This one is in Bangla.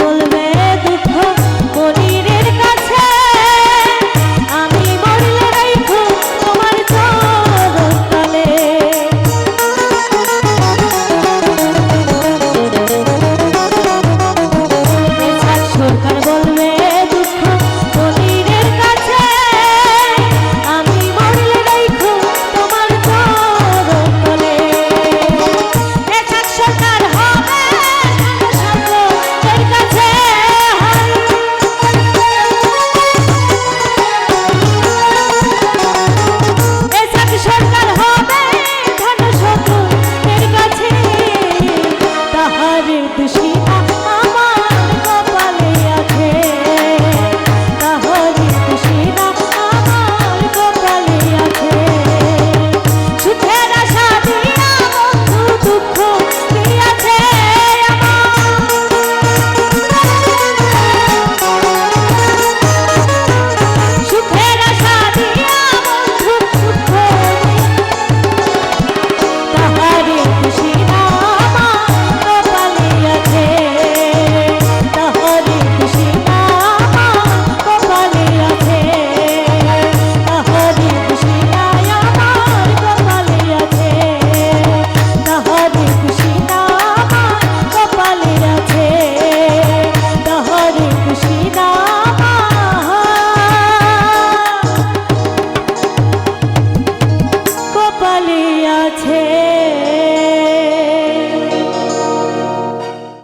বলবে দুঃখ মনিরের কাছে আমি মরলে রাইখো তোমার চরণ তলে সরকার বলবে দুঃখ মনিরের কাছে আমি মরলে রাইখো তোমার চরণ তলে সরকার হবে কাছে সরকার হবে ধন সকলের কাছে তাহারে দুশিনা আমার কপালে আছে তাহারে দুশিনা আমার কপালে আছে সুখের আশা দিয়া বন্ধু দুঃখ দিয়াছে সুখের আশা দিয়া বন্ধু দুঃখ তাহারে খুশিনা আমার কপালে আছে তাহারে খুশিনা আমার কপালে আছে তাহারে খুশিনা আমার কপালে আছে তাহারে খুশিনা আমার কপালে আছে তাহারে খুশিনা আমার কপালে আছে।